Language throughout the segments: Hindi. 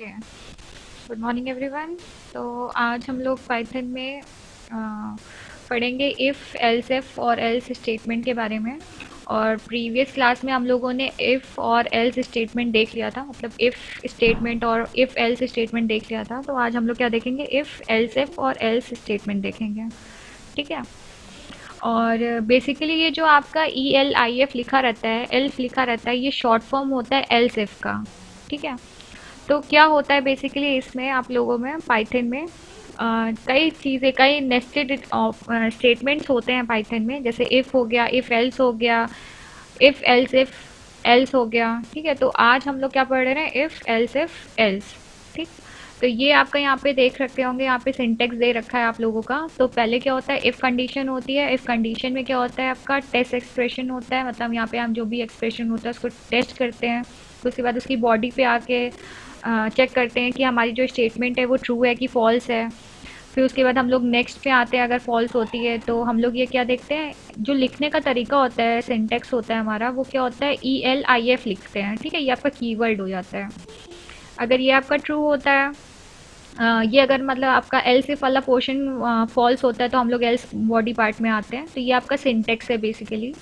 Okay, good morning everyone. तो आज हम लोग पाइथन में पढ़ेंगे इफ़ एल्स इफ और एल्स स्टेटमेंट के बारे में। और प्रीवियस क्लास में हम लोगों ने इफ़ और एल्स स्टेटमेंट देख लिया था, मतलब इफ़ स्टेटमेंट और इफ़ एल्स स्टेटमेंट देख लिया था। तो आज हम लोग क्या देखेंगे, इफ़ एल्स इफ और एल्स स्टेटमेंट देखेंगे। ठीक है। और बेसिकली ये जो आपका ELIF लिखा रहता है, एल्स लिखा रहता है, ये शॉर्ट फॉर्म होता है एल्स इफ का। ठीक है। तो क्या होता है बेसिकली इसमें आप लोगों में पाइथन में कई चीज़ें, कई नेस्टेड स्टेटमेंट्स होते हैं पाइथन में। जैसे इफ़ हो गया, इफ़ एल्स हो गया, इफ़ एल्स हो गया। ठीक है। तो आज हम लोग क्या पढ़ रहे हैं, इफ़ एल्स। ठीक। तो ये आपका यहाँ पे देख रखते होंगे, यहाँ पे सिंटेक्स दे रखा है आप लोगों का। तो पहले क्या होता है, इफ़ कंडीशन होती है। इफ़ कंडीशन में क्या होता है, आपका टेस्ट एक्सप्रेशन होता है। मतलब यहाँ पे हम जो भी एक्सप्रेशन होता है उसको टेस्ट करते हैं। तो उसके बाद उसकी बॉडी पे आके चेक करते हैं कि हमारी जो स्टेटमेंट है वो ट्रू है कि फॉल्स है। फिर उसके बाद हम लोग नेक्स्ट पे आते हैं। अगर फॉल्स होती है तो हम लोग ये क्या देखते हैं, जो लिखने का तरीका होता है, सिंटेक्स होता है हमारा, वो क्या होता है, ELIF लिखते हैं। ठीक है। ये आपका कीवर्ड हो जाता है। अगर ये आपका ट्रू होता है, ये अगर मतलब आपका एल्स इफ वाला पोर्शन फॉल्स होता है तो हम लोग एल्स बॉडी पार्ट में आते हैं। तो ये आपका सिंटेक्स है बेसिकली।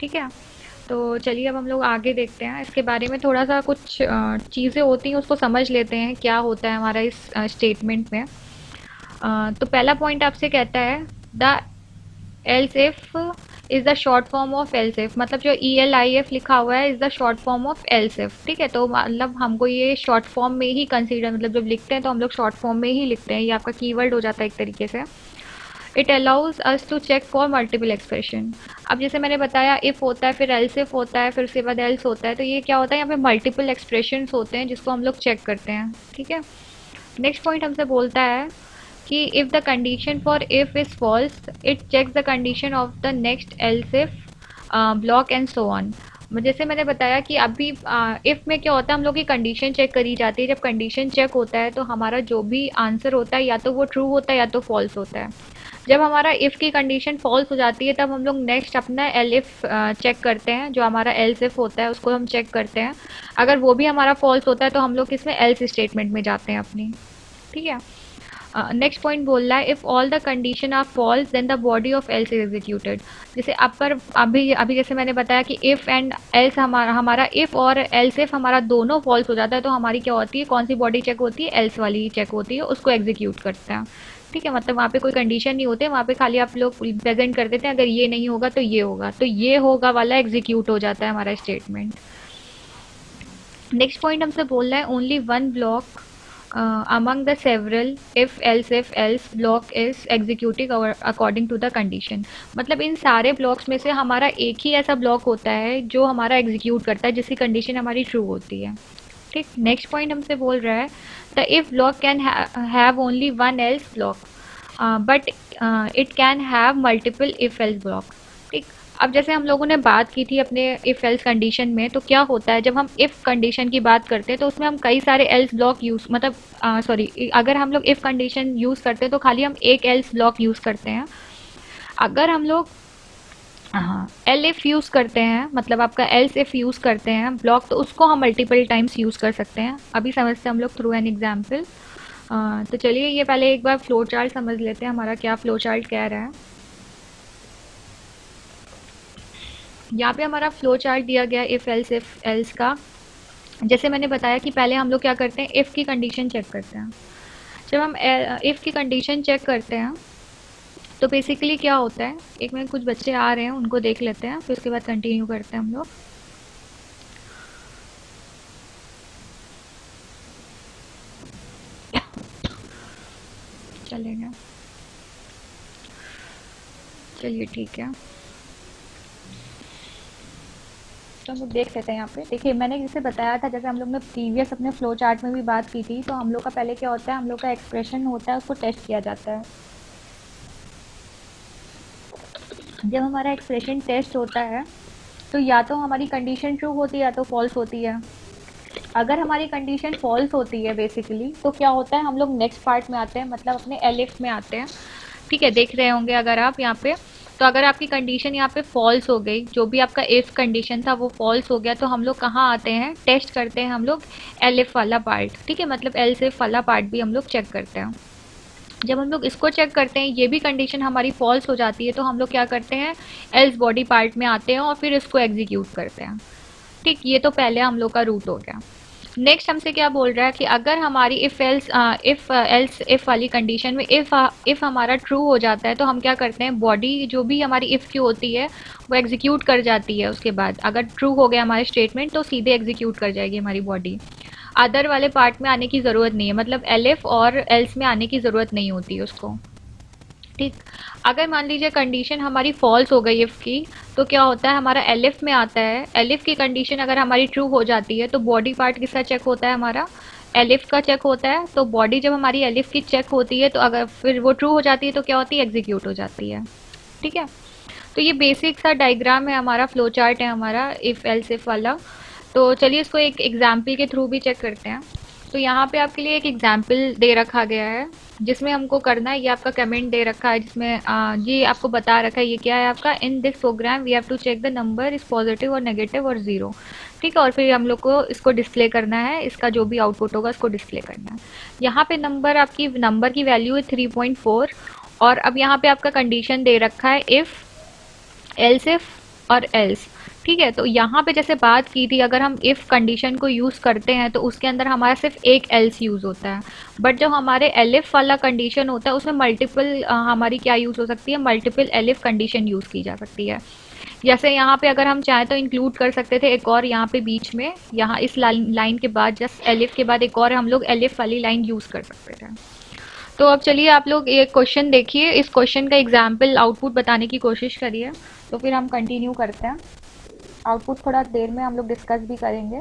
ठीक है। तो चलिए अब हम लोग आगे देखते हैं इसके बारे में। थोड़ा सा कुछ चीज़ें होती हैं उसको समझ लेते हैं क्या होता है हमारा इस स्टेटमेंट में। तो पहला पॉइंट आपसे कहता है, the L's if is the short form of else if. मतलब जो ELIF लिखा हुआ है is the short form of else if. ठीक है। तो मतलब हमको ये शॉर्ट फॉर्म में ही कंसीडर, मतलब जब लिखते हैं तो हम लोग शॉर्ट फॉर्म में ही लिखते हैं। ये आपका कीवर्ड हो जाता है एक तरीके से। It allows us to check for multiple expression. अब जैसे मैंने बताया, इफ़ होता है, फिर एल्स इफ होता है, फिर उसके बाद एल्स होता है। तो ये क्या होता है, यहाँ पे मल्टीपल एक्सप्रेशन होते हैं जिसको हम लोग चेक करते हैं। ठीक है। नेक्स्ट पॉइंट हमसे बोलता है कि if the condition for if is false, it checks the condition of the next else if block and so on. जैसे मैंने बताया कि अभी इफ़ में क्या होता है, हम लोग की कंडीशन चेक करी जाती है। जब कंडीशन चेक होता है तो हमारा जो भी आंसर होता है या तो वो ट्रू होता है या तो फॉल्स होता है। जब हमारा इफ़ की कंडीशन फॉल्स हो जाती है तब हम लोग नेक्स्ट अपना एल इफ चेक करते हैं। जो हमारा एल्स इफ होता है उसको हम चेक करते हैं। अगर वो भी हमारा फॉल्स होता है तो हम लोग किसमें, एल्स स्टेटमेंट में जाते हैं अपनी। ठीक है। नेक्स्ट पॉइंट बोल रहा है, if all the condition are false then the body of else is executed. जैसे अभी अभी जैसे मैंने बताया कि इफ़ एंड एल्स, हमारा इफ़ और एल्स इफ हमारा दोनों फॉल्स हो जाता है तो हमारी क्या होती है, कौन सी बॉडी चेक होती है, एल्स वाली ही चेक होती है, उसको एग्जीक्यूट करते हैं। ठीक है। मतलब वहाँ पे कोई कंडीशन नहीं होते, वहाँ पे खाली आप लोग प्रेजेंट कर देते हैं, अगर ये नहीं होगा तो ये होगा, तो ये होगा वाला एग्जीक्यूट हो जाता है हमारा स्टेटमेंट। नेक्स्ट पॉइंट हमसे बोल रहा है, only one block among the several if else block is executing according to the condition। मतलब इन सारे ब्लॉक्स में से हमारा एक ही ऐसा ब्लॉक होता है जो हमारा एग्जीक्यूट करता है जिसकी कंडीशन हमारी ट्रू होती है। ठीक। नेक्स्ट पॉइंट हमसे बोल रहा है, the if block can have only one else block but it can have multiple if else block. ठीक। अब जैसे हम लोगों ने बात की थी अपने इफ़ एल्स कंडीशन में, तो क्या होता है जब हम इफ़ कंडीशन की बात करते हैं तो उसमें हम कई सारे एल्स ब्लॉक यूज़, मतलब सॉरी, अगर हम लोग इफ़ कंडीशन यूज़ करते हैं तो खाली हम एक एल्स ब्लॉक यूज़ करते हैं। अगर हम लोग हाँ एल इफ़ यूज़ करते हैं, मतलब आपका एल्स इफ़ यूज़ करते हैं ब्लॉक, तो उसको हम मल्टीपल टाइम्स यूज़ कर सकते हैं। अभी समझते हैं हम लोग थ्रू एन एग्जाम्पल। तो चलिए ये पहले एक बार फ्लो चार्ट समझ लेते हैं, हमारा क्या फ्लो चार्ट कह रहा है। यहाँ पे हमारा फ्लो चार्ट दिया गया इफ़ एल्स का। जैसे मैंने बताया कि पहले हम लोग क्या करते हैं, इफ़ की कंडीशन चेक करते हैं। जब हम इफ़ की कंडीशन चेक करते हैं तो बेसिकली क्या होता है, एक में कुछ बच्चे आ रहे हैं उनको देख लेते हैं, फिर उसके बाद कंटिन्यू करते हैं हम लोग। चलेगा, चलिए ठीक है। तो हम लोग देख लेते हैं यहाँ पे। देखिए मैंने जैसे बताया था, जैसे हम लोग ने प्रीवियस अपने फ्लो चार्ट में भी बात की थी, तो हम लोग का पहले क्या होता है, हम लोग का एक्सप्रेशन होता है उसको टेस्ट किया जाता है। जब हमारा एक्सप्रेशन टेस्ट होता है तो या तो हमारी कंडीशन ट्रू होती है या तो फॉल्स होती है। अगर हमारी कंडीशन फॉल्स होती है बेसिकली, तो क्या होता है, हम लोग नेक्स्ट पार्ट में आते हैं, मतलब अपने एलिफ में आते हैं। ठीक है। देख रहे होंगे अगर आप यहाँ पे, तो अगर आपकी कंडीशन यहाँ पे फॉल्स हो गई, जो भी आपका इफ कंडीशन था वो फॉल्स हो गया, तो हम लोग कहाँ आते हैं, टेस्ट करते हैं हम लोग एलिफ वाला पार्ट, ठीक है, मतलब एल्स इफ वाला पार्ट भी हम लोग चेक करते हैं। जब हम लोग इसको चेक करते हैं, ये भी कंडीशन हमारी फॉल्स हो जाती है, तो हम लोग क्या करते हैं, एल्स बॉडी पार्ट में आते हैं और फिर इसको एग्जीक्यूट करते हैं। ठीक, ये तो पहले हम लोग का रूट हो गया। नेक्स्ट हमसे क्या बोल रहा है कि अगर हमारी इफ वाली कंडीशन में इफ हमारा ट्रू हो जाता है, तो हम क्या करते हैं, बॉडी जो भी हमारी इफ की होती है वो एग्जीक्यूट कर जाती है। उसके बाद अगर ट्रू हो गया हमारे स्टेटमेंट, तो सीधे एग्जीक्यूट कर जाएगी हमारी बॉडी। अदर वाले पार्ट में आने की ज़रूरत नहीं है, मतलब एलिफ और एल्स में आने की ज़रूरत नहीं होती है उसको। ठीक, अगर मान लीजिए कंडीशन हमारी फॉल्स हो गई इफ की, तो क्या होता है, हमारा एलिफ में आता है। एलिफ की कंडीशन अगर हमारी ट्रू हो जाती है, तो बॉडी पार्ट किसका चेक होता है, हमारा एलिफ का चेक होता है। तो बॉडी जब हमारी एलिफ की चेक होती है, तो अगर फिर वो ट्रू हो जाती है, तो क्या होती है, एग्जीक्यूट हो जाती है। ठीक है, तो ये बेसिक सा डायग्राम है हमारा, फ्लो चार्ट है हमारा इफ एल्स इफ वाला। तो चलिए इसको एक एग्जाम्पल के थ्रू भी चेक करते हैं। तो यहाँ पे आपके लिए एक एग्जाम्पल दे रखा गया है, जिसमें हमको करना है, ये आपका कमेंट दे रखा है, जिसमें ये आपको बता रखा है, ये क्या है आपका, in this program we have to check the number is positive और नेगेटिव और ज़ीरो। ठीक है, और फिर हम लोग को इसको डिस्प्ले करना है, इसका जो भी आउटपुट होगा इसको डिस्प्ले करना है। यहाँ पे नंबर की वैल्यू है 3.4, और अब यहाँ पे आपका कंडीशन दे रखा है इफ़ एल्स इफ और एल्स। ठीक है, तो यहाँ पे जैसे बात की थी, अगर हम इफ कंडीशन को यूज़ करते हैं तो उसके अंदर हमारा सिर्फ एक एल्स यूज़ होता है। बट जो हमारे एलिफ वाला कंडीशन होता है, उसमें मल्टीपल हमारी क्या यूज़ हो सकती है, मल्टीपल एलिफ कंडीशन यूज़ की जा सकती है। जैसे यहाँ पे अगर हम चाहें तो इंक्लूड कर सकते थे एक और, यहाँ पे बीच में, यहाँ इस लाइन के बाद, जस्ट एलिफ के बाद एक और हम लोग एलिफ वाली लाइन यूज़ कर सकते थे। तो अब चलिए आप लोग ये क्वेश्चन देखिए, इस क्वेश्चन का एग्जाम्पल आउटपुट बताने की कोशिश करिए, तो फिर हम कंटिन्यू करते हैं। आउटपुट थोड़ा देर में हम लोग डिस्कस भी करेंगे।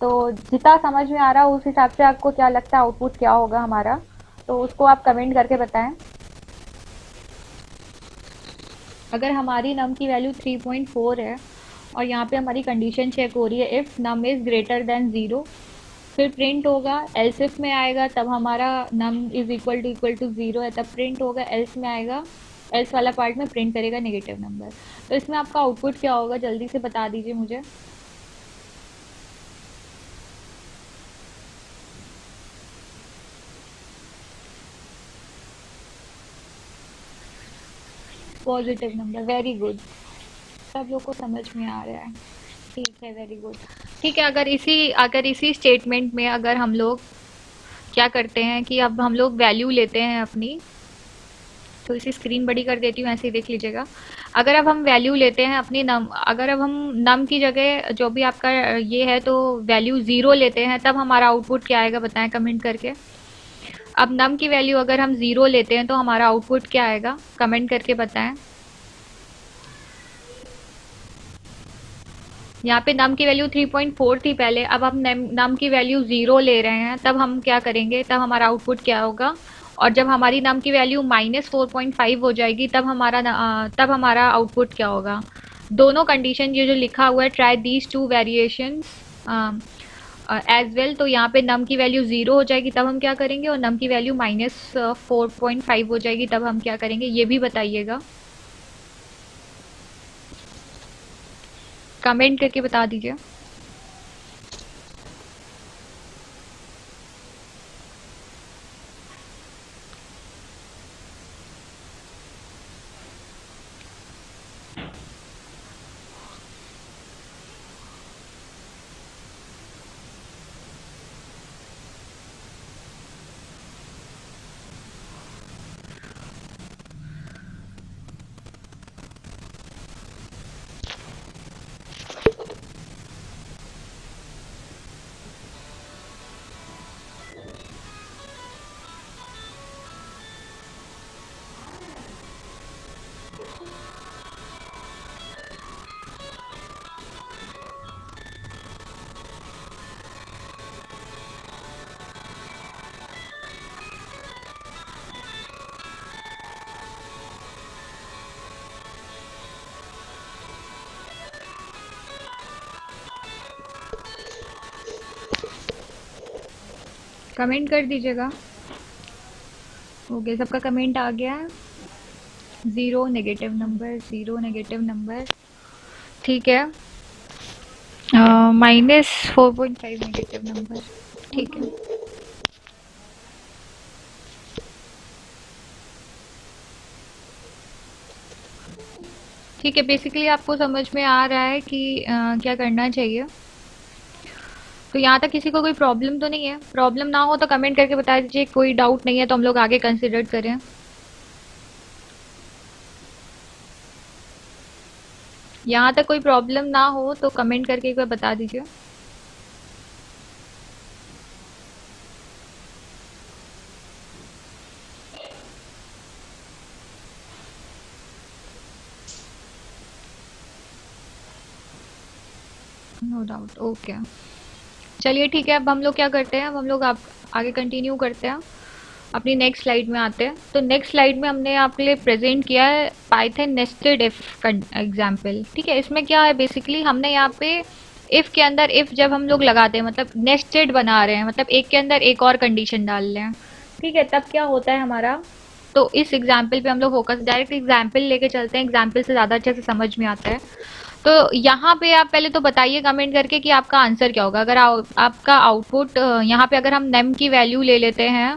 तो जितना समझ में आ रहा है उस हिसाब से आपको क्या लगता है आउटपुट क्या होगा हमारा, तो उसको आप कमेंट करके बताएं। अगर हमारी नम की वैल्यू 3.4 है और यहाँ पे हमारी कंडीशन चेक हो रही है, if num is greater than zero, फिर प्रिंट होगा, एल्स इफ में आएगा तब हमारा num is equal to zero है, तब प्रिंट होगा, एल्स में आएगा, एल्स वाला पार्ट में प्रिंट करेगा नेगेटिव नंबर। तो इसमें आपका आउटपुट क्या होगा, जल्दी से बता दीजिए मुझे। पॉजिटिव नंबर, वेरी गुड, सब लोग को समझ में आ रहा है। ठीक है, वेरी गुड। ठीक है, अगर इसी स्टेटमेंट में अगर हम लोग क्या करते हैं कि अब हम लोग वैल्यू लेते हैं अपनी, तो इसी स्क्रीन बड़ी कर देती हूँ, ऐसे ही देख लीजिएगा। अगर अब हम वैल्यू लेते हैं अपनी नम, अगर अब हम नम की जगह जो भी आपका ये है, तो वैल्यू ज़ीरो लेते हैं, तब हमारा आउटपुट क्या आएगा, बताएं कमेंट करके। अब नम की वैल्यू अगर हम ज़ीरो लेते हैं तो हमारा आउटपुट क्या आएगा, कमेंट करके बताएं। यहाँ पे नम की वैल्यू 3.4 थी पहले, अब हम नम की वैल्यू ज़ीरो ले रहे हैं, तब हम क्या करेंगे, तब हमारा आउटपुट क्या होगा। और जब हमारी नम की वैल्यू -4.5 हो जाएगी, तब हमारा आउटपुट क्या होगा। दोनों कंडीशन ये जो लिखा हुआ है, try these two variations as well, तो यहाँ पे नम की वैल्यू ज़ीरो हो जाएगी तब हम क्या करेंगे, और नम की वैल्यू -4.5 हो जाएगी तब हम क्या करेंगे, ये भी बताइएगा, कमेंट करके बता दीजिए। कमेंट कर दीजिएगा। ओके, सबका कमेंट आ गया है, zero negative number, zero negative number, ठीक है। -4.5 नेगेटिव नंबर, ठीक है। ठीक है, बेसिकली आपको समझ में आ रहा है कि क्या करना चाहिए। तो यहाँ तक किसी को कोई प्रॉब्लम तो नहीं है? प्रॉब्लम ना हो तो कमेंट करके बता दीजिए, कोई डाउट नहीं है तो हम लोग आगे कंसिडर करें। यहाँ तक कोई प्रॉब्लम ना हो तो कमेंट करके एक बार बता दीजिए। No doubt, okay. चलिए ठीक है, अब हम लोग क्या करते हैं, अब हम लोग आप आगे कंटिन्यू करते हैं, अपनी नेक्स्ट स्लाइड में आते हैं। तो नेक्स्ट स्लाइड में हमने आपके लिए प्रेजेंट किया है पाइथन नेस्टेड इफ एग्जाम्पल, ठीक है। इसमें क्या है, बेसिकली हमने यहाँ पे इफ के अंदर इफ जब हम लोग लगाते हैं, मतलब नेस्टेड बना रहे हैं, मतलब एक के अंदर एक और कंडीशन डाल रहे हैं, ठीक है, तब क्या होता है हमारा। तो इस एग्जाम्पल पे हम लोग फोकस, डायरेक्ट एग्जाम्पल लेके चलते हैं, एग्जाम्पल से ज़्यादा अच्छे से समझ में आता है। तो यहाँ पे आप पहले तो बताइए कमेंट करके कि आपका आंसर क्या होगा। अगर आपका आउटपुट यहाँ पे अगर हम नम की वैल्यू ले लेते हैं,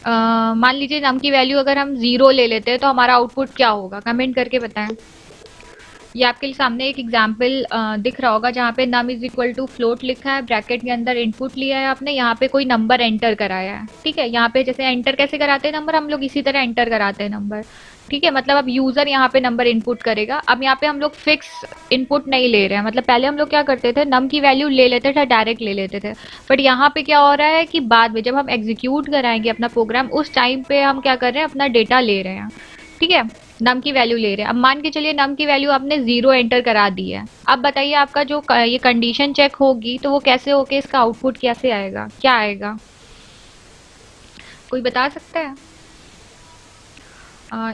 मान लीजिए नम की वैल्यू अगर हम 0 ले लेते हैं, तो हमारा आउटपुट क्या होगा, कमेंट करके बताएं। ये आपके सामने एक एग्जाम्पल दिख रहा होगा जहाँ पे num is equal to float लिखा है, ब्रैकेट के अंदर इनपुट लिया है आपने, यहाँ पे कोई नंबर एंटर कराया है, ठीक है। यहाँ पे जैसे एंटर कैसे कराते हैं नंबर, हम लोग इसी तरह एंटर कराते हैं नंबर, ठीक है। मतलब अब यूजर यहाँ पे नंबर इनपुट करेगा। अब यहाँ पे हम लोग फिक्स इनपुट नहीं ले रहे हैं, मतलब पहले हम लोग क्या करते थे, नम की वैल्यू ले लेते थे, डायरेक्ट ले लेते थे। बट यहाँ पे क्या हो रहा है कि बाद में जब हम एग्जीक्यूट कराएंगे अपना प्रोग्राम, उस टाइम पे हम क्या कर रहे हैं, अपना डेटा ले रहे हैं, ठीक है। नम की वैल्यू ले रहे हैं। अब मान के चलिए नम की वैल्यू आपने 0 एंटर करा दी है। अब बताइए आपका जो ये कंडीशन चेक होगी तो वो कैसे होके इसका आउटपुट कैसे आएगा, क्या आएगा, कोई बता सकता है?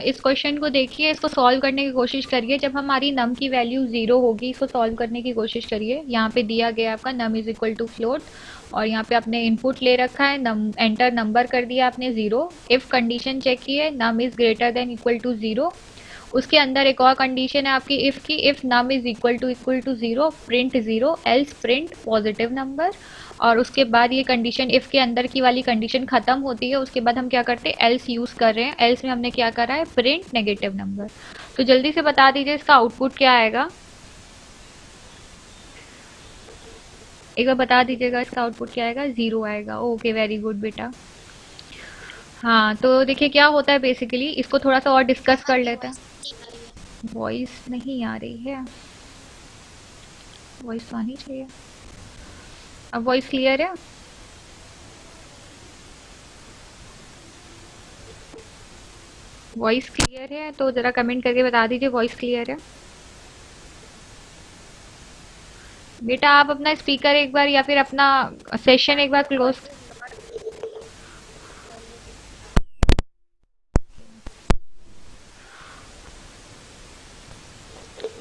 इस क्वेश्चन को देखिए, इसको सॉल्व करने की कोशिश करिए। जब हमारी नम की वैल्यू 0 होगी, इसको सॉल्व करने की कोशिश करिए। यहाँ पे दिया गया आपका num is equal to float, और यहाँ पे आपने इनपुट ले रखा है, एंटर नंबर कर दिया आपने 0। इफ कंडीशन चेक की है, num is greater than equal to 0। उसके अंदर एक और कंडीशन है आपकी इफ की, if num is equal to 0 print 0 else print positive number. और उसके बाद ये कंडीशन इफ के अंदर की वाली कंडीशन खत्म होती है, उसके बाद हम क्या करते हैं, एल्स यूज कर रहे हैं। एल्स में हमने क्या करा है, प्रिंट नेगेटिव नंबर। तो जल्दी से बता दीजिए इसका आउटपुट क्या आएगा, एक बार बता दीजिएगा इसका आउटपुट क्या आएगा। 0 आएगा, ओके, वेरी गुड बेटा। हाँ, तो देखिए क्या होता है, बेसिकली इसको थोड़ा सा और डिस्कस कर लेते हैं। वॉइस नहीं आ रही है, वॉइस तो आनी चाहिए। अब वॉइस क्लियर है? वॉइस क्लियर है तो ज़रा कमेंट करके बता दीजिए वॉइस क्लियर है। बेटा आप अपना स्पीकर एक बार या फिर अपना सेशन एक बार क्लोज।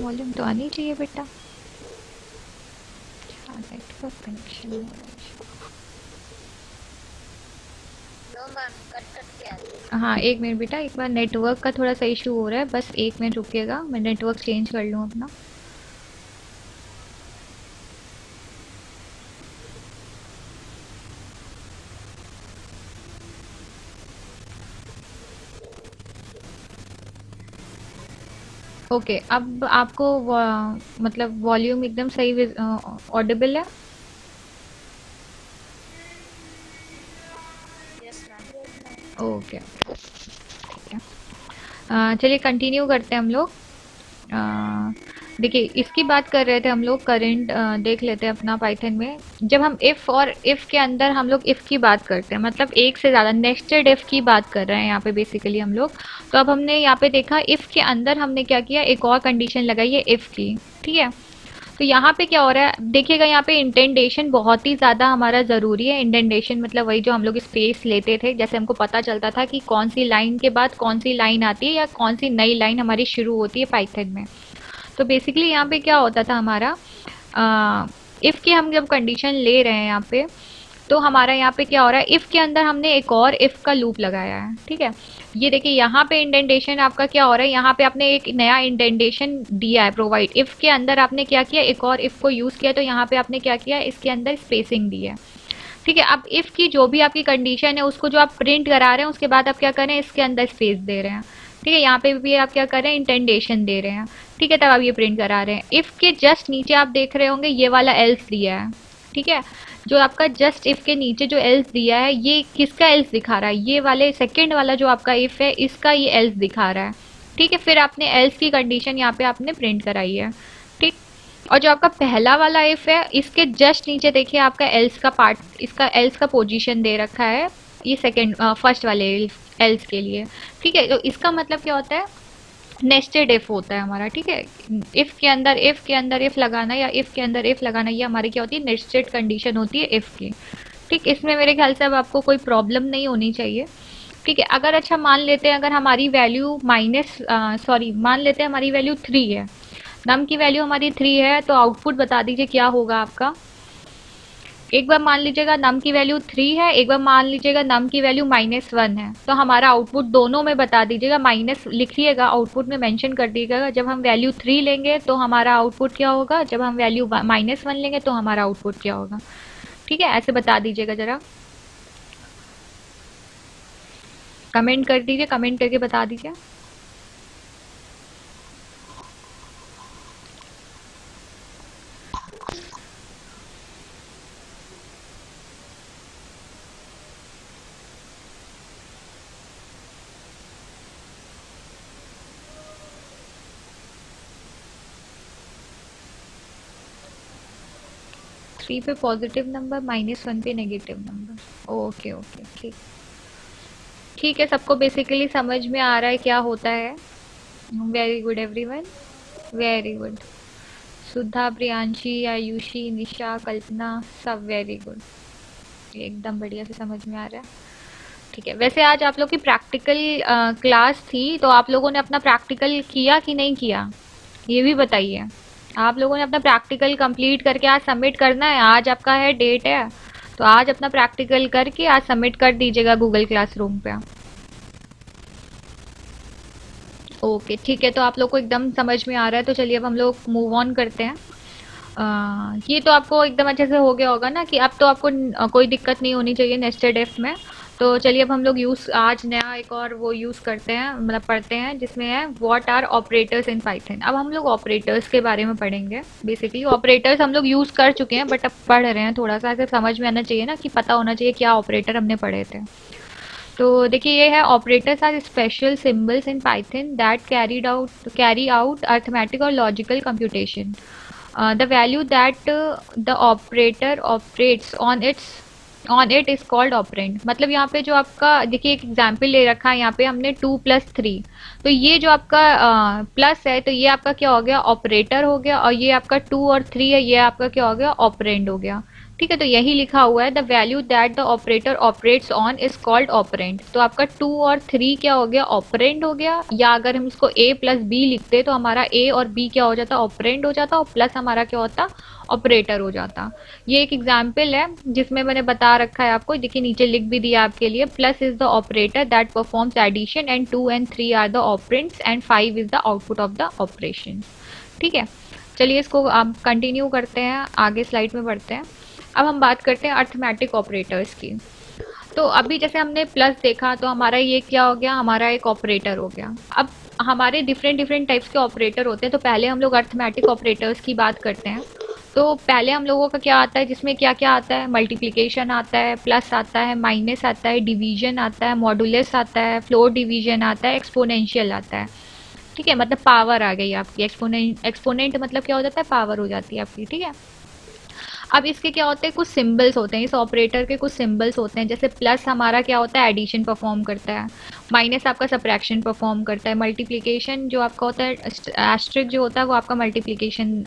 वॉल्यूम तो आनी चाहिए बेटा। नेटवर्क कनेक्शन, हाँ एक मिनट बेटा, एक बार नेटवर्क का थोड़ा सा इशू हो रहा है, बस एक मिनट रुकिएगा, मैं नेटवर्क चेंज कर लूँ अपना। ओके, अब आपको मतलब वॉल्यूम एकदम सही ऑडिबल है? ओके, ठीक है। चलिए कंटिन्यू करते हैं हम लोग। देखिए इसकी बात कर रहे थे हम लोग, करंट देख लेते हैं अपना पाइथन में। जब हम इफ़ और इफ़ के अंदर हम लोग इफ़ की बात करते हैं, मतलब एक से ज़्यादा नेस्टेड इफ़ की बात कर रहे हैं यहाँ पे बेसिकली हम लोग। तो अब हमने यहाँ पे देखा इफ़ के अंदर हमने क्या किया, एक और कंडीशन लगाई है इफ़ की, ठीक है। तो यहाँ पे क्या हो रहा है देखिएगा, यहाँ पे इंडेंटेशन बहुत ही ज़्यादा हमारा ज़रूरी है। इंडेंटेशन मतलब वही जो हम लोग स्पेस लेते थे, जैसे हमको पता चलता था कि कौन सी लाइन के बाद कौन सी लाइन आती है या कौन सी नई लाइन हमारी शुरू होती है पाइथन में। तो बेसिकली यहाँ पे क्या होता था हमारा, इफ़ की हम जब कंडीशन ले रहे हैं यहाँ पे, तो हमारा यहाँ पे क्या हो रहा है, इफ़ के अंदर हमने एक और इफ़ का लूप लगाया है, ठीक है। ये देखिए यहाँ पे इंडेंटेशन आपका क्या हो रहा है, यहाँ पे आपने एक नया इंडेंटेशन दिया है प्रोवाइड। इफ के अंदर आपने क्या किया, एक और इफ को यूज किया, तो यहाँ पे आपने क्या किया, इसके अंदर स्पेसिंग दी है। ठीक है, अब इफ की जो भी आपकी कंडीशन है उसको जो आप प्रिंट करा रहे हैं उसके बाद आप क्या कर रहे हैं, इसके अंदर स्पेस दे रहे हैं। ठीक है, यहाँ पे भी आप क्या कर रहे हैं, इंटेंडेशन दे रहे हैं। ठीक है, तब आप ये प्रिंट करा रहे हैं। इफ के जस्ट नीचे आप देख रहे होंगे ये वाला एल्स दिया है। ठीक है, जो आपका जस्ट इफ के नीचे जो एल्स दिया है, ये किसका एल्स दिखा रहा है, ये वाले सेकेंड वाला जो आपका इफ है इसका ये एल्स दिखा रहा है। ठीक है, फिर आपने एल्स की कंडीशन यहाँ पे आपने प्रिंट कराई है। ठीक, और जो आपका पहला वाला इफ है इसके जस्ट नीचे देखिए आपका एल्स का पार्ट, इसका एल्स का पोजीशन दे रखा है, ये सेकंड फर्स्ट वाले एल्स के लिए। ठीक है, तो इसका मतलब क्या होता है, नेस्टेड इफ होता है हमारा। ठीक है, इफ के अंदर इफ लगाना या इफ के अंदर इफ लगाना, ये हमारी क्या होती है, नेस्टेड कंडीशन होती है इफ की। ठीक, इसमें मेरे ख्याल से अब आपको कोई प्रॉब्लम नहीं होनी चाहिए। ठीक है, अगर अच्छा मान लेते हैं अगर हमारी वैल्यू मान लेते हैं हमारी वैल्यू 3 है, नम की वैल्यू हमारी 3 है, तो आउटपुट बता दीजिए क्या होगा आपका। एक बार मान लीजिएगा नम की वैल्यू 3 है, एक बार मान लीजिएगा नम की वैल्यू -1 है, तो हमारा आउटपुट दोनों में बता दीजिएगा, माइनस लिखिएगा, आउटपुट में मेंशन कर दीजिएगा। जब हम वैल्यू 3 लेंगे तो हमारा आउटपुट क्या होगा, जब हम वैल्यू -1 लेंगे तो हमारा आउटपुट क्या होगा। ठीक है, ऐसे बता दीजिएगा, जरा कमेंट कर दीजिए, कमेंट करके बता दीजिए। 3 पे पॉजिटिव नंबर, -1 पे नेगेटिव नंबर। ओके ओके, ठीक। ठीक है, सबको बेसिकली समझ में आ रहा है क्या होता है। Very good everyone, very good. Sudha, Priyanshi, Ayushi, Nisha, Kalpana, सब वेरी गुड, एकदम बढ़िया से समझ में आ रहा है। ठीक है, वैसे आज आप लोग की प्रैक्टिकल क्लास थी, तो आप लोगों ने अपना प्रैक्टिकल किया कि नहीं किया, ये भी बताइए। आप लोगों ने अपना प्रैक्टिकल कंप्लीट करके आज सबमिट करना है, आज आपका है डेट है, तो आज अपना प्रैक्टिकल करके आज सबमिट कर दीजिएगा गूगल क्लासरूम पे। ओके, ठीक है, तो आप लोग को एकदम समझ में आ रहा है, तो चलिए अब हम लोग मूव ऑन करते हैं। ये तो आपको एकदम अच्छे से हो गया होगा ना, कि अब तो आपको कोई दिक्कत नहीं होनी चाहिए नेस्टेड इफ में। तो चलिए अब हम लोग आज नया एक और वो यूज़ करते हैं, मतलब पढ़ते हैं, जिसमें है what are operators in Python. अब हम लोग ऑपरेटर्स के बारे में पढ़ेंगे। बेसिकली ऑपरेटर्स हम लोग यूज़ कर चुके हैं, बट अब पढ़ रहे हैं, थोड़ा सा ऐसे समझ में आना चाहिए ना, कि पता होना चाहिए क्या ऑपरेटर हमने पढ़े थे। तो देखिए ये है, operators are special symbols in Python that carry out arithmetic और logical computation. The value that the operator operates on it is called operand। मतलब यहाँ पे जो आपका देखिए एक एग्जाम्पल ले रखा है, यहाँ पे हमने 2+3, तो ये जो आपका प्लस है, तो ये आपका क्या हो गया, ऑपरेटर हो गया, और ये आपका 2 और 3 है, ये आपका क्या हो गया, ऑपरेंड हो गया। ठीक है, तो यही लिखा हुआ है, the value that the operator operates on is called operand. तो आपका 2 और 3 क्या हो गया, ऑपरेंड हो गया, या अगर हम इसको a+b लिखते तो हमारा a और b क्या हो जाता, ऑपरेंड हो जाता, और प्लस हमारा क्या होता, ऑपरेटर हो जाता। ये एक एग्जाम्पल है जिसमें मैंने बता रखा है आपको, देखिए नीचे लिख भी दिया आपके लिए, plus is the operator that performs addition and 2 and 3 are the operands and 5 is the output of the operation. ठीक है, चलिए इसको आप कंटिन्यू करते हैं, आगे स्लाइड में बढ़ते हैं। अब हम बात करते हैं अर्थमेटिक ऑपरेटर्स की। तो अभी जैसे हमने प्लस देखा, तो हमारा ये क्या हो गया, हमारा एक ऑपरेटर हो गया। अब हमारे डिफरेंट डिफरेंट टाइप्स के ऑपरेटर होते हैं, तो पहले हम लोग अर्थमेटिक ऑपरेटर्स की बात करते हैं। तो पहले हम लोगों का क्या आता है, जिसमें क्या क्या आता है, मल्टीप्लिकेशन आता है, प्लस आता है, माइनस आता है, डिवीजन आता है, मॉडुलस आता है, फ्लोर डिवीजन आता है, एक्सपोनेंशियल आता है। ठीक है, मतलब पावर आ गई आपकी, एक्सपोनेंट मतलब क्या हो जाता है, पावर हो जाती है आपकी। ठीक है, अब इसके क्या होते हैं, कुछ सिंबल्स होते हैं, इस ऑपरेटर के कुछ सिंबल्स होते हैं। जैसे प्लस हमारा क्या होता है, एडिशन परफॉर्म करता है, माइनस आपका सब्ट्रैक्शन परफॉर्म करता है, मल्टीप्लिकेशन जो आपका होता है, एस्ट्रिक जो होता है वो आपका मल्टीप्लिकेशन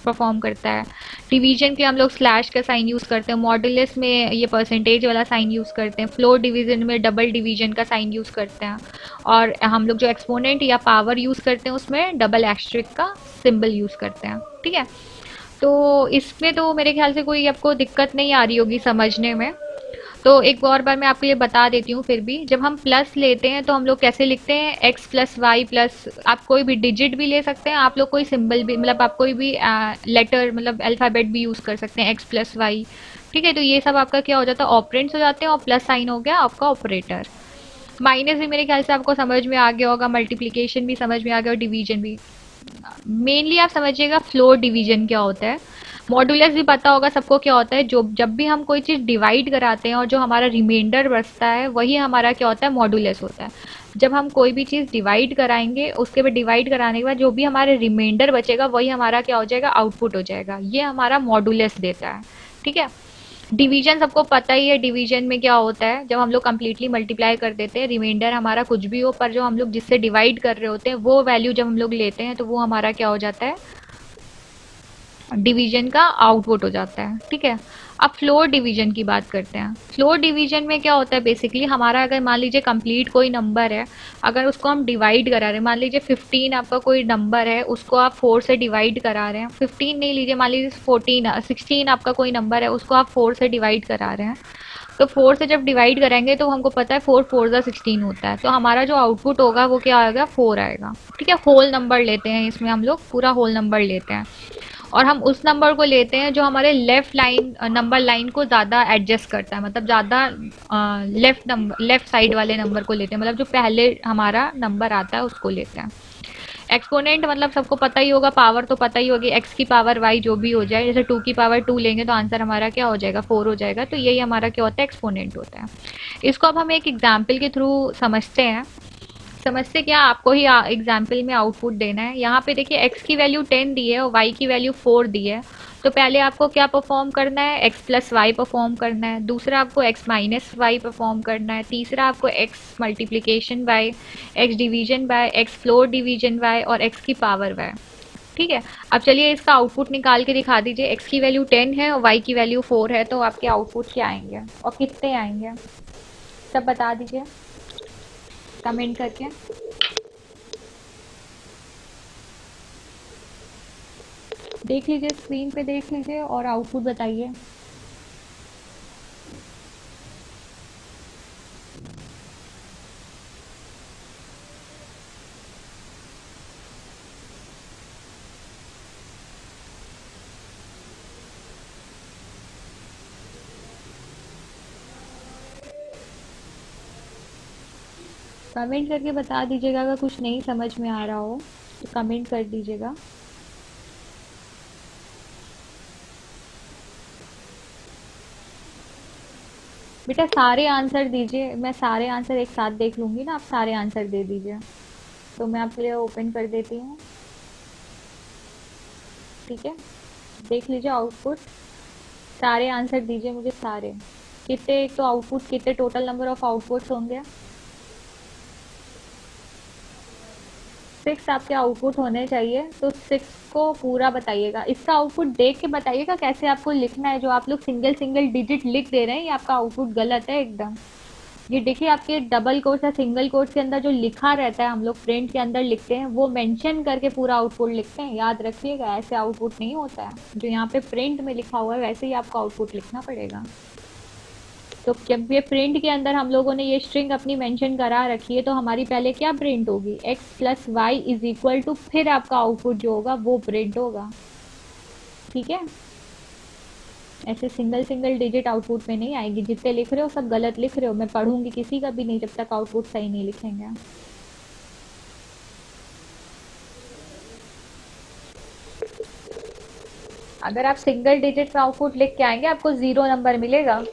परफॉर्म करता है। डिवीजन के हम लोग स्लैश का साइन यूज़ करते हैं, मॉडुलस में ये परसेंटेज वाला साइन यूज़ करते हैं, फ्लोर डिवीजन में डबल डिवीजन का साइन यूज़ करते हैं, और हम लोग जो एक्सपोनेंट या पावर यूज़ करते हैं उसमें डबल एस्ट्रिक का सिंबल यूज़ करते हैं। ठीक है, तो इसमें तो मेरे ख्याल से कोई आपको दिक्कत नहीं आ रही होगी समझने में। तो एक और बार मैं आपको ये बता देती हूँ फिर भी, जब हम प्लस लेते हैं तो हम लोग कैसे लिखते हैं, एक्स प्लस वाई प्लस, आप कोई भी डिजिट भी ले सकते हैं, आप लोग कोई सिंबल भी, मतलब आप कोई भी लेटर मतलब अल्फ़ाबेट भी यूज़ कर सकते हैं, एक्स प्लस वाई। ठीक है, तो ये सब आपका क्या हो जाता है, ऑपरेंड्स हो जाते हैं, और प्लस साइन हो गया आपका ऑपरेटर। माइनस भी मेरे ख्याल से आपको समझ में आ गया होगा, मल्टीप्लिकेशन भी समझ में आ गया और डिवीजन भी। मेनली आप समझिएगा फ्लोर डिवीजन क्या होता है। मॉडुलस भी पता होगा सबको क्या होता है, जो जब भी हम कोई चीज़ डिवाइड कराते हैं और जो हमारा रिमाइंडर बचता है वही हमारा क्या होता है, मॉडुलस होता है। जब हम कोई भी चीज़ डिवाइड कराएंगे उसके बाद डिवाइड कराने के बाद जो भी हमारे रिमाइंडर बचेगा वही हमारा क्या हो जाएगा, आउटपुट हो जाएगा, ये हमारा मॉडुलस देता है। ठीक है। डिवीजन सबको पता ही है, डिवीजन में क्या होता है, जब हम लोग कंप्लीटली मल्टीप्लाई कर देते हैं, रिमाइंडर हमारा कुछ भी हो पर जो हम लोग जिससे डिवाइड कर रहे होते हैं वो वैल्यू जब हम लोग लेते हैं तो वो हमारा क्या हो जाता है, डिवीजन का आउटपुट हो जाता है। ठीक है। अब फ्लोर डिवीजन की बात करते हैं। फ्लोर डिवीजन में क्या होता है, बेसिकली हमारा अगर मान लीजिए कंप्लीट कोई नंबर है, अगर उसको हम डिवाइड करा रहे हैं, मान लीजिए 15 आपका कोई नंबर है, उसको आप 4 से डिवाइड करा रहे हैं, 15 नहीं लीजिए, मान लीजिए 14 16 आपका कोई नंबर है, उसको आप 4 से डिवाइड करा रहे हैं, तो 4 से जब डिवाइड करेंगे तो हमको पता है 4 4 ज़ा 16 होता है, तो हमारा जो आउटपुट होगा वो क्या आएगा, 4 आएगा। ठीक है, होल नंबर लेते हैं, इसमें हम लोग पूरा होल नंबर लेते हैं, और हम उस नंबर को लेते हैं जो हमारे लेफ्ट लाइन नंबर लाइन को ज़्यादा एडजस्ट करता है, मतलब ज़्यादा लेफ्ट नंबर, लेफ्ट साइड वाले नंबर को लेते हैं, मतलब जो पहले हमारा नंबर आता है उसको लेते हैं। एक्सपोनेंट मतलब सबको पता ही होगा, पावर तो पता ही होगी, एक्स की पावर वाई जो भी हो जाए, जैसे 2 की पावर 2 लेंगे तो आंसर हमारा क्या हो जाएगा, 4 हो जाएगा, तो यही हमारा क्या होता है, एक्सपोनेंट होता है। इसको अब हम एक एग्जाम्पल के थ्रू समझते हैं। समझते क्या, आपको ही एग्जाम्पल में आउटपुट देना है। यहाँ पे देखिए x की वैल्यू 10 दी है और y की वैल्यू 4 दी है, तो पहले आपको क्या परफॉर्म करना है, x प्लस वाई परफॉर्म करना है, दूसरा आपको x माइनस वाई परफॉर्म करना है, तीसरा आपको x multiplication bye, x division bye, x floor division bye, और x की पावर बाय। ठीक है। अब चलिए इसका आउटपुट निकाल के दिखा दीजिए, x की वैल्यू 10 है और y की वैल्यू 4 है, तो आपके आउटपुट क्या आएंगे और कितने आएंगे, सब बता दीजिए कमेंट करके। देख लीजिए, स्क्रीन पे देख लीजिए और आउटपुट बताइए। कमेंट करके बता दीजिएगा, अगर कुछ नहीं समझ में आ रहा हो तो कमेंट कर दीजिएगा। बेटा सारे आंसर दीजिए, मैं सारे आंसर एक साथ देख लूँगी ना, आप सारे आंसर दे दीजिए, तो मैं आपके लिए ओपन कर देती हूँ। ठीक है, देख लीजिए आउटपुट, सारे आंसर दीजिए मुझे सारे। कितने, एक तो आउटपुट कितने, टोटल नंबर ऑफ आउटपुट्स होंगे, 6 आपके आउटपुट होने चाहिए, तो 6 को पूरा बताइएगा। इसका आउटपुट देख के बताइएगा कैसे आपको लिखना है, जो आप लोग सिंगल सिंगल डिजिट लिख दे रहे हैं ये आपका आउटपुट गलत है एकदम। ये देखिए आपके डबल कोट्स या सिंगल कोट्स के अंदर जो लिखा रहता है, हम लोग प्रिंट के अंदर लिखते हैं, वो मेंशन करके पूरा आउटपुट लिखते हैं, याद रखिएगा, ऐसे आउटपुट नहीं होता है। जो यहाँ पे प्रिंट में लिखा हुआ है वैसे ही आपको आउटपुट लिखना पड़ेगा। तो जब ये प्रिंट के अंदर हम लोगों ने ये स्ट्रिंग अपनी मेंशन करा रखी है, तो हमारी पहले क्या प्रिंट होगी, x plus y is equal to, फिर आपका आउटपुट जो होगा वो प्रिंट होगा। ठीक है, ऐसे सिंगल सिंगल डिजिट आउटपुट में नहीं आएगी, जितने लिख रहे हो सब गलत लिख रहे हो, मैं पढ़ूंगी किसी का भी नहीं जब तक आउटपुट सही नहीं लिखेंगे। अगर आप सिंगल डिजिट में आउटपुट लिख के आएंगे आपको 0 नंबर मिलेगा,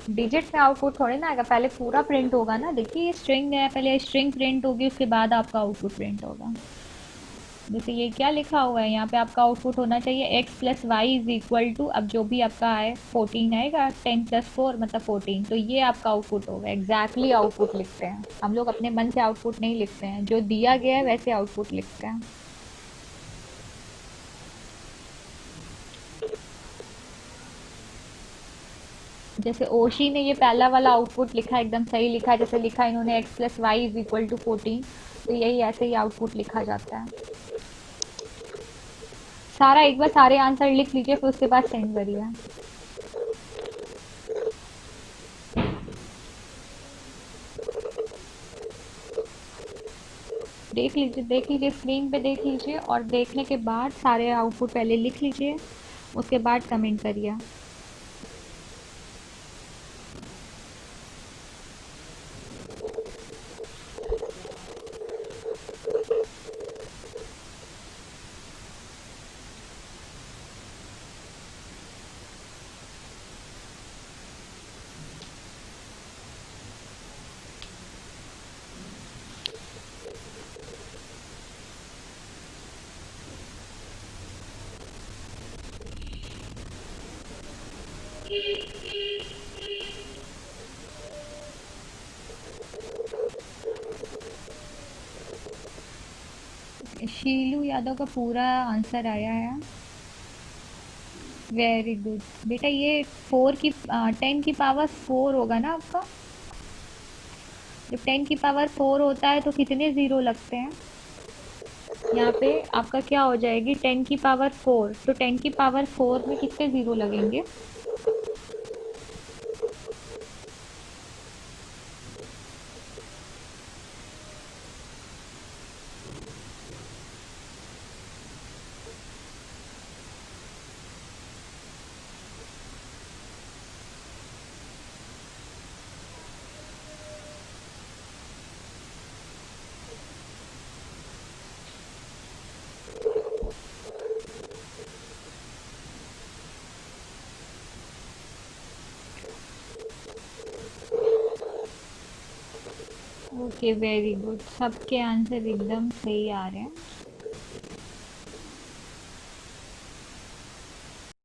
डिजिट में आउटपुट थोड़ी ना आएगा, पहले पूरा प्रिंट होगा ना। देखिए ये स्ट्रिंग है, पहले स्ट्रिंग प्रिंट होगी उसके बाद आपका आउटपुट प्रिंट होगा। जैसे ये क्या लिखा हुआ है यहाँ पे, आपका आउटपुट होना चाहिए x plus y is equal to, अब जो भी आपका है 14 आएगा, 10 प्लस 4 मतलब 14, तो ये आपका आउटपुट होगा। एग्जैक्टली आउटपुट लिखते हैं हम लोग, अपने मन से आउटपुट नहीं लिखते हैं, जो दिया गया है वैसे आउटपुट लिखते हैं। जैसे ओशी ने ये पहला वाला आउटपुट लिखा है, एकदम सही लिखा है, जैसे लिखा इन्होंने x plus y is equal to 14, तो यही ऐसे ही आउटपुट लिखा जाता है। सारा एक बार सारे आंसर लिख लीजिए फिर उसके बाद सेंड करिए। देख लीजिए स्क्रीन पे देख लीजिए, और देखने के बाद सारे आउटपुट पहले लिख लीजिए, उसके बाद कमेंट करिए। शीलू यादव का पूरा आंसर आया है। वेरी गुड बेटा। ये 10 की पावर 4 होगा ना आपका? जब 10 की पावर 4 होता है तो कितने ज़ीरो लगते हैं यहाँ पे? आपका क्या हो जाएगी 10 की पावर 4, तो 10 की पावर 4 में कितने ज़ीरो लगेंगे? ओके वेरी गुड, सबके आंसर एकदम सही आ रहे हैं।